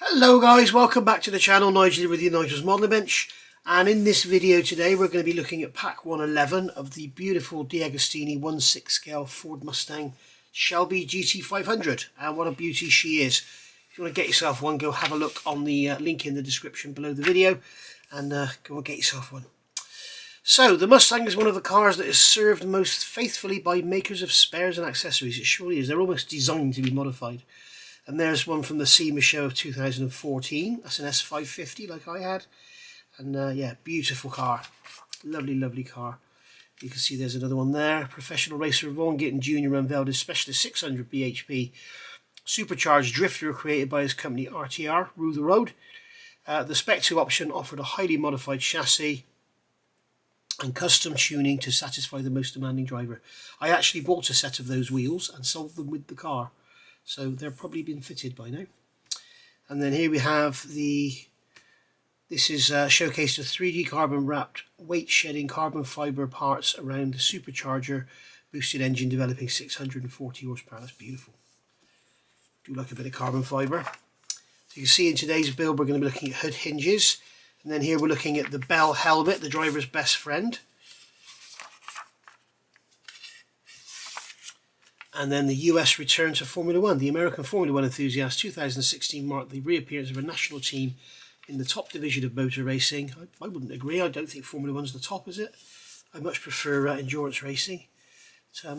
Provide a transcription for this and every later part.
Hello guys, welcome back to the channel. Nigel with you, Nigel's Modelling Bench, and in this video today we're going to be looking at pack 111 of the beautiful DeAgostini 1/6 scale Ford Mustang Shelby GT500, and what a beauty she is. If you want to get yourself one, go have a look on the link in the description below the video and go and get yourself one. So the Mustang is one of the cars that is served most faithfully by makers of spares and accessories. It surely is. They're almost designed to be modified. And there's one from the SEMA show of 2014. That's an S550 like I had. And yeah, beautiful car. Lovely, lovely car. You can see there's another one there. Professional racer Vaughan Gittin Jr. unveiled his specialist 600 bhp supercharged drifter created by his company RTR, Rue the Road. The Spec 2 option offered a highly modified chassis and custom tuning to satisfy the most demanding driver. I actually bought a set of those wheels and sold them with the car. So they're probably been fitted by now. And then here we have this is showcased a 3D carbon wrapped weight shedding carbon fibre parts around the supercharger boosted engine developing 640 horsepower. That's beautiful. Do like a bit of carbon fibre. So you can see in today's build we're going to be looking at hood hinges. And then here we're looking at the bell helmet, the driver's best friend. And then the US return to Formula One. The American Formula One enthusiast 2016 marked the reappearance of a national team in the top division of motor racing. I wouldn't agree. I don't think Formula One's the top, is it? I much prefer endurance racing. But,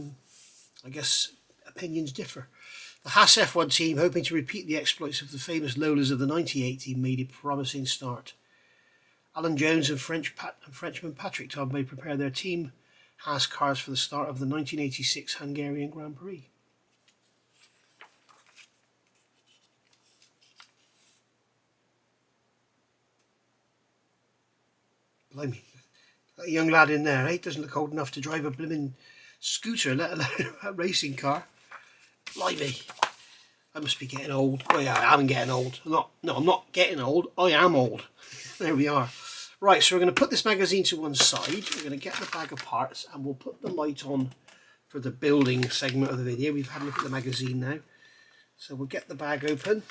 I guess opinions differ. The Haas F1 team, hoping to repeat the exploits of the famous Lolas of the '98 team, made a promising start. Alan Jones and Frenchman Patrick Todd may prepare their team Haas cars for the start of the 1986 Hungarian Grand Prix. Blimey, that young lad in there, eh? Doesn't look old enough to drive a blimmin' scooter, let alone a racing car. Blimey, I must be getting old. Oh yeah, I am getting old. I'm not getting old. I am old. There we are. Right, so we're going to put this magazine to one side. We're going to get the bag of parts and we'll put the light on for the building segment of the video. We've had a look at the magazine now. So we'll get the bag open.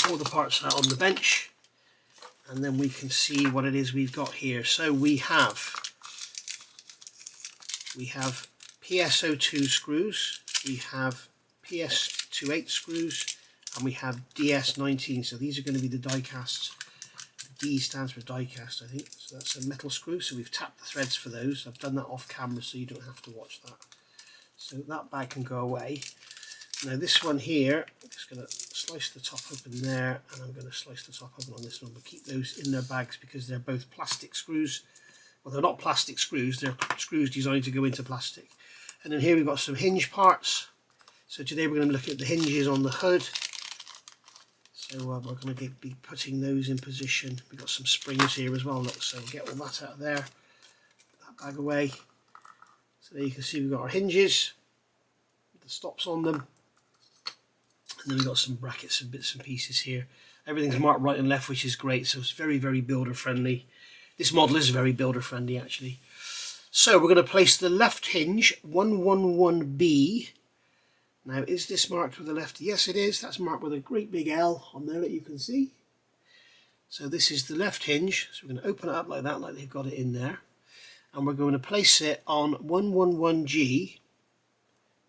All the parts are on the bench. And then we can see what it is we've got here. So we have PSO2 screws. We have PS28 screws. And we have DS19. So these are going to be the die casts. D stands for die cast, I think. So that's a metal screw. So we've tapped the threads for those. I've done that off camera so you don't have to watch that. So that bag can go away. Now this one here, I'm just going to slice the top open there, and I'm going to slice the top open on this one. But keep those in their bags because they're both plastic screws. Well, they're not plastic screws. They're screws designed to go into plastic. And then here we've got some hinge parts. So today we're going to look at the hinges on the hood. So we're going to be putting those in position. We've got some springs here as well, look, so we'll get all that out of there. Put that bag away. So there you can see we've got our hinges with the stops on them. And then we've got some brackets and bits and pieces here. Everything's marked right and left, which is great, so it's very, very builder friendly. This model is very builder friendly actually. So we're going to place the left hinge 111B. Now, is this marked with a left? Yes, it is. That's marked with a great big L on there that you can see. So this is the left hinge. So we're going to open it up like that, like they've got it in there. And we're going to place it on 111G,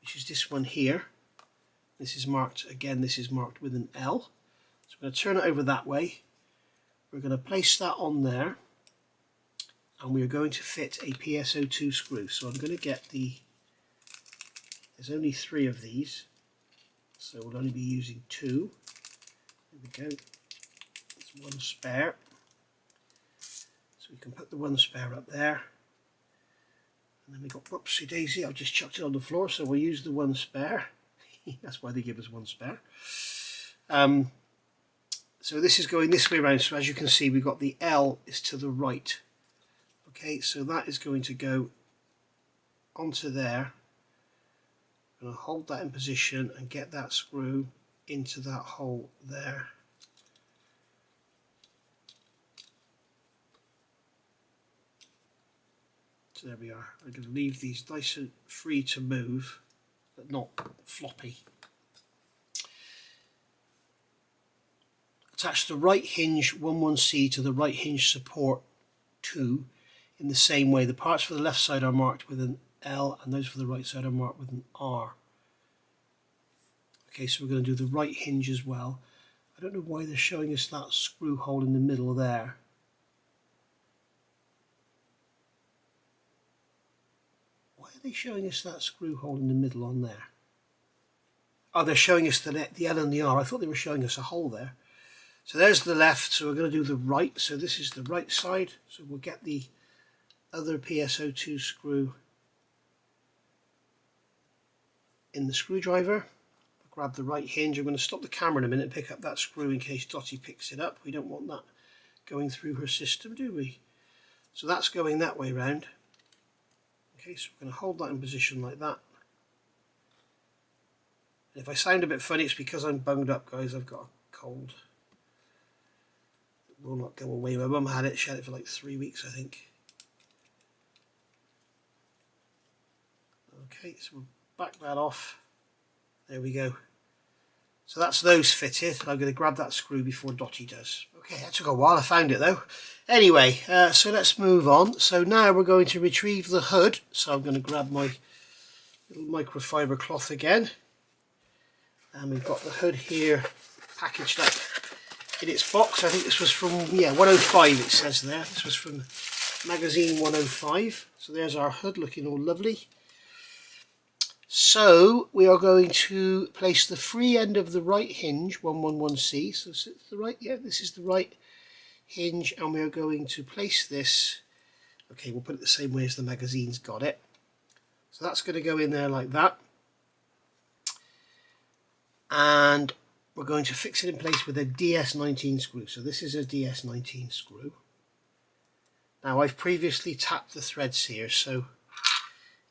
which is this one here. This is marked, again, this is marked with an L. So we're going to turn it over that way. We're going to place that on there. And we're going to fit a PSO2 screw. So I'm going to get there's only 3 of these, so we'll only be using 2. There we go. There's one spare. So we can put the one spare up there. And then we got, whoopsie daisy, I've just chucked it on the floor, so we'll use the one spare. That's why they give us one spare. So this is going this way around, so as you can see we've got the L is to the right. Okay, so that is going to go onto there. I'm going to hold that in position and get that screw into that hole there. So there we are. I'm going to leave these nice and free to move, but not floppy. attach the right hinge 11C to the right hinge support 2 in the same way. The parts for the left side are marked with an L and those for the right side are marked with an R. Okay, so we're going to do the right hinge as well. I don't know why they're showing us that screw hole in the middle there. Why are they showing us that screw hole in the middle on there? Oh, they're showing us the L and the R. I thought they were showing us a hole there. So there's the left, so we're going to do the right. So this is the right side. So we'll get the other PSO2 screw in the screwdriver. Grab the right hinge. I'm going to stop the camera in a minute and pick up that screw in case Dottie picks it up. We don't want that going through her system, do we? So that's going that way round. Okay, so we're going to hold that in position like that. And if I sound a bit funny, it's because I'm bunged up, guys. I've got a cold. It will not go away. My mum had it. She had it for like 3 weeks, I think. Okay, so we'll back that off. There we go. So that's those fitted. I'm going to grab that screw before Dottie does. Okay, that took a while. I found it though. Anyway, so let's move on. So now we're going to retrieve the hood. So I'm going to grab my little microfiber cloth again. And we've got the hood here packaged up in its box. I think this was from, 105 it says there. This was from magazine 105. So there's our hood looking all lovely. So we are going to place the free end of the right hinge, 111C. So it's the right, this is the right hinge, and we are going to place this. Okay, we'll put it the same way as the magazine's got it. So that's going to go in there like that. And we're going to fix it in place with a DS19 screw. So this is a DS19 screw. Now I've previously tapped the threads here, so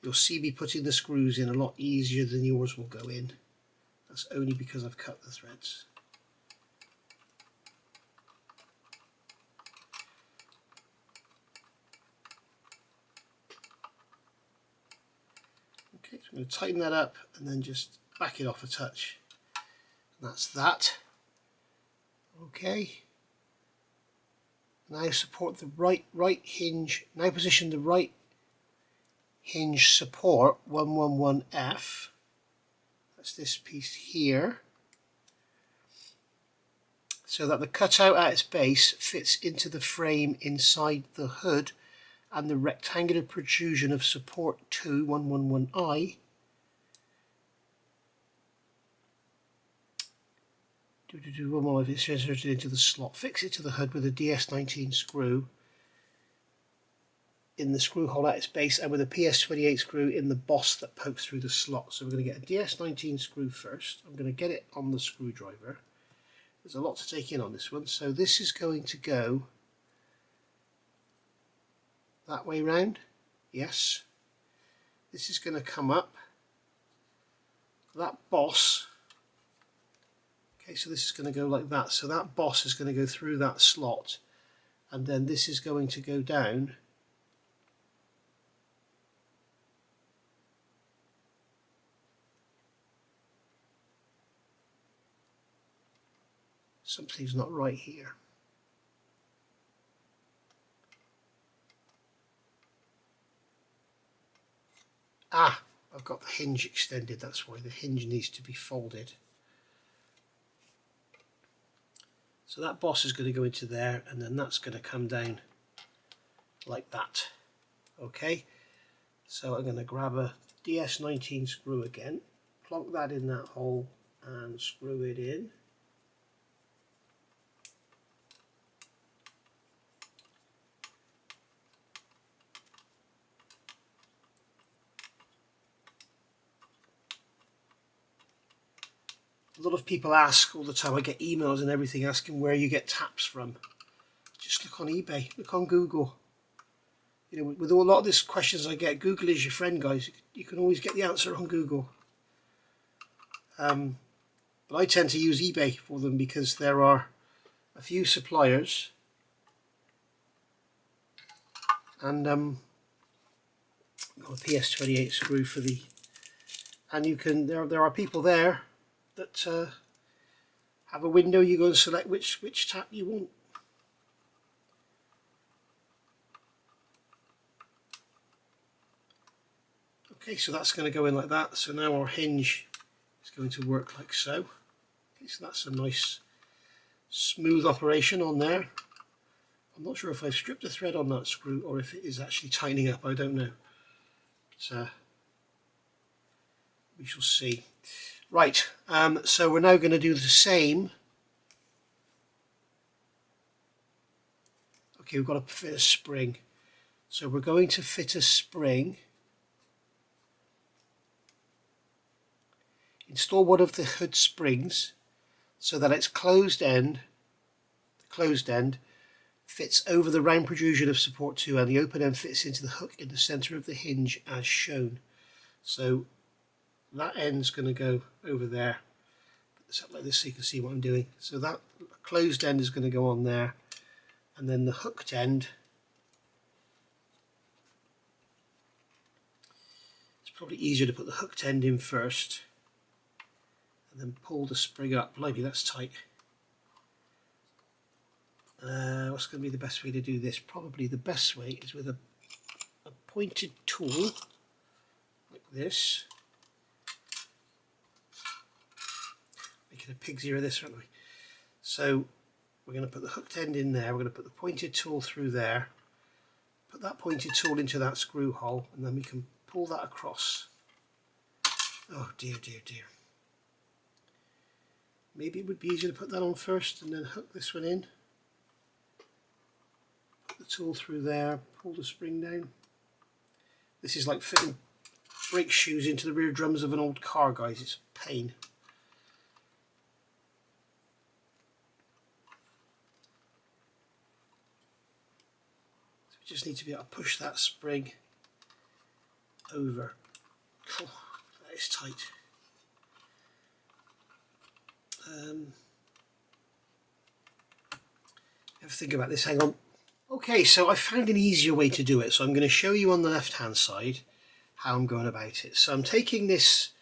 you'll see me putting the screws in a lot easier than yours will go in. That's only because I've cut the threads. Okay, so I'm going to tighten that up and then just back it off a touch. And that's that. Okay. Now support the right hinge. Now position the right hinge support 111F. That's this piece here. So that the cutout at its base fits into the frame inside the hood and the rectangular protrusion of support 2 111I it's inserted into the slot. Fix it to the hood with a DS19 screw in the screw hole at its base and with a PS28 screw in the boss that pokes through the slot. So we're going to get a DS19 screw first. I'm going to get it on the screwdriver. There's a lot to take in on this one. So this is going to go that way round. Yes. This is going to come up. That boss. Okay, so this is going to go like that. So that boss is going to go through that slot. And then this is going to go down. Something's not right here. Ah, I've got the hinge extended, that's why the hinge needs to be folded. So that boss is going to go into there and then that's going to come down like that. Okay, so I'm going to grab a DS19 screw again, plonk that in that hole and screw it in. A lot of people ask all the time, I get emails and everything asking where you get taps from. Just look on eBay, look on Google. You know, with a lot of these questions I get, Google is your friend, guys. You can always get the answer on Google. But I tend to use eBay for them because there are a few suppliers. And got a PS28 screw for the... And you can, there are people there that have a window, you go and select which tap you want. Okay, so that's going to go in like that. So now our hinge is going to work like so. Okay, so that's a nice smooth operation on there. I'm not sure if I've stripped the thread on that screw or if it is actually tightening up, I don't know. But, we shall see. Right, so we're now going to do the same. Okay, we've got to fit a spring. So we're going to fit a spring. Install one of the hood springs so that its closed end fits over the round protrusion of support 2 and the open end fits into the hook in the centre of the hinge as shown. So that end's going to go over there. Put this up like this so you can see what I'm doing. So that closed end is going to go on there, and then the hooked end, it's probably easier to put the hooked end in first and then pull the spring up. Blimey, that's tight. What's going to be the best way to do this? Probably the best way is with a pointed tool like this. Making a pig's ear of this, aren't we? So we're going to put the hooked end in there, we're going to put the pointed tool through there, put that pointed tool into that screw hole, and then we can pull that across. Oh dear, dear, dear. Maybe it would be easier to put that on first and then hook this one in. Put the tool through there, pull the spring down. This is like fitting brake shoes into the rear drums of an old car, guys. It's a pain. So we just need to be able to push that spring over. Oh, that is tight. Have a think about this, hang on. Okay, so I found an easier way to do it, so I'm going to show you on the left hand side how I'm going about it. So I'm taking this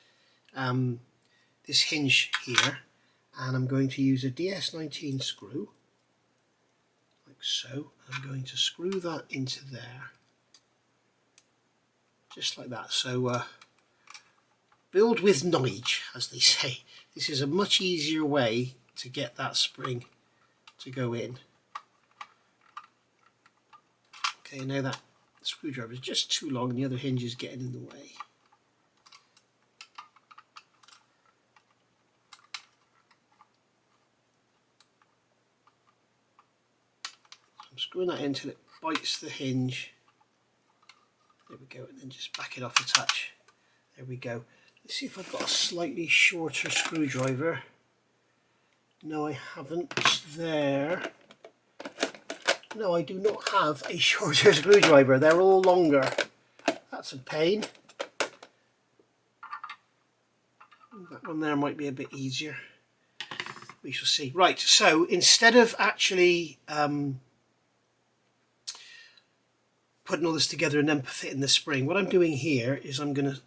this hinge here, and I'm going to use a DS19 screw like so. I'm going to screw that into there just like that. So build with knowledge, as they say. This is a much easier way to get that spring to go in. Okay, now that screwdriver is just too long and the other hinge is getting in the way. So I'm screwing that in until it bites the hinge. There we go, and then just back it off a touch. There we go. Let's see if I've got a slightly shorter screwdriver. No, I haven't. There. No, I do not have a shorter screwdriver. They're all longer. That's a pain. That one there might be a bit easier. We shall see. Right, so instead of actually putting all this together and then fitting the spring, what I'm doing here is I'm going to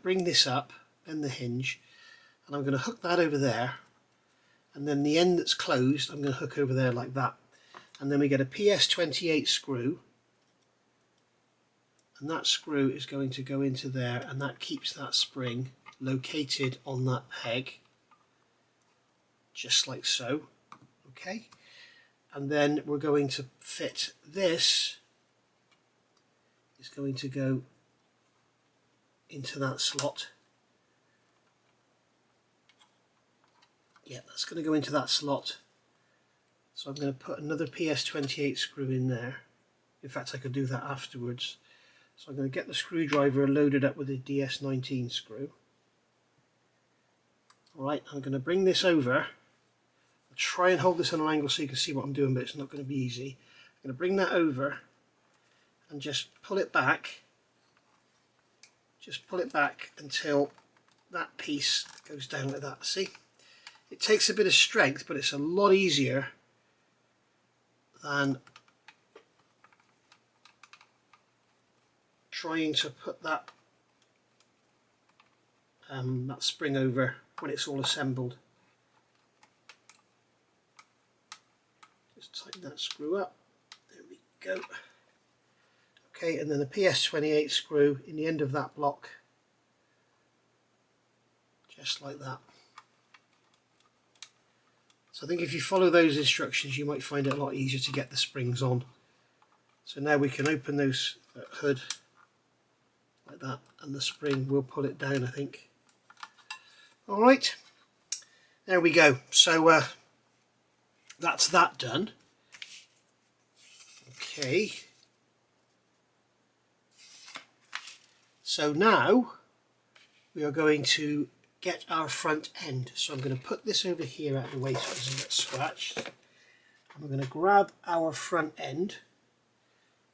bring this up, bend the hinge, and I'm going to hook that over there, and then the end that's closed I'm going to hook over there like that. And then we get a PS28 screw, and that screw is going to go into there, and that keeps that spring located on that peg, just like so. Okay, and then we're going to fit this, is going to go into that slot. Yeah, that's going to go into that slot. So I'm going to put another PS28 screw in there. In fact, I could do that afterwards. So I'm going to get the screwdriver loaded up with a DS19 screw. Alright, I'm going to bring this over. I'll try and hold this on an angle so you can see what I'm doing, but it's not going to be easy. I'm going to bring that over and just pull it back. Just pull it back until that piece goes down like that. See? It takes a bit of strength, but it's a lot easier than trying to put that that spring over when it's all assembled. Just tighten that screw up. There we go. Okay, and then the PS28 screw in the end of that block, just like that. So I think if you follow those instructions, you might find it a lot easier to get the springs on. So now we can open that hood like that, and the spring will pull it down, I think. All right, there we go. So that's that done. Okay. So now we are going to get our front end. So I'm going to put this over here out of the way so it doesn't get scratched. And we're going to grab our front end.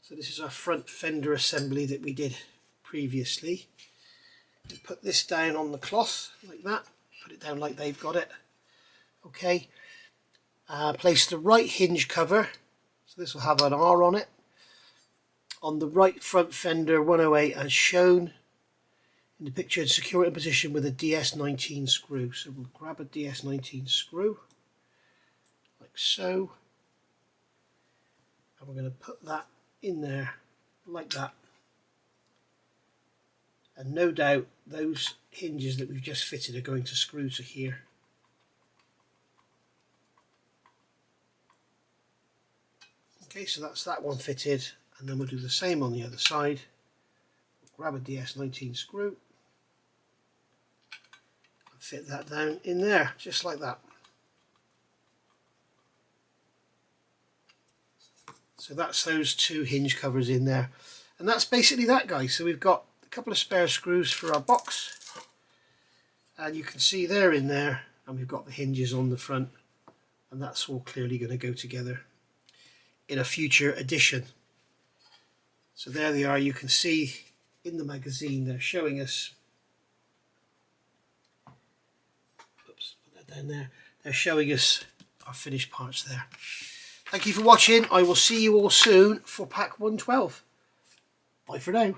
So this is our front fender assembly that we did previously. We put this down on the cloth like that. Put it down like they've got it. Okay. Place the right hinge cover. So this will have an R on it. On the right front fender 108 as shown in the picture, and secure it in position with a DS19 screw. So we'll grab a DS19 screw like so, and we're going to put that in there like that. And no doubt those hinges that we've just fitted are going to screw to here. Okay, so that's that one fitted. And then we'll do the same on the other side. We'll grab a DS19 screw and fit that down in there, just like that. So that's those two hinge covers in there. And that's basically that, guys. So we've got a couple of spare screws for our box. And you can see they're in there. And we've got the hinges on the front. And that's all clearly going to go together in a future edition. So there they are. You can see in the magazine they're showing us, oops, put that down there, they're showing us our finished parts there. Thank you for watching. I will see you all soon for pack 112. Bye for now.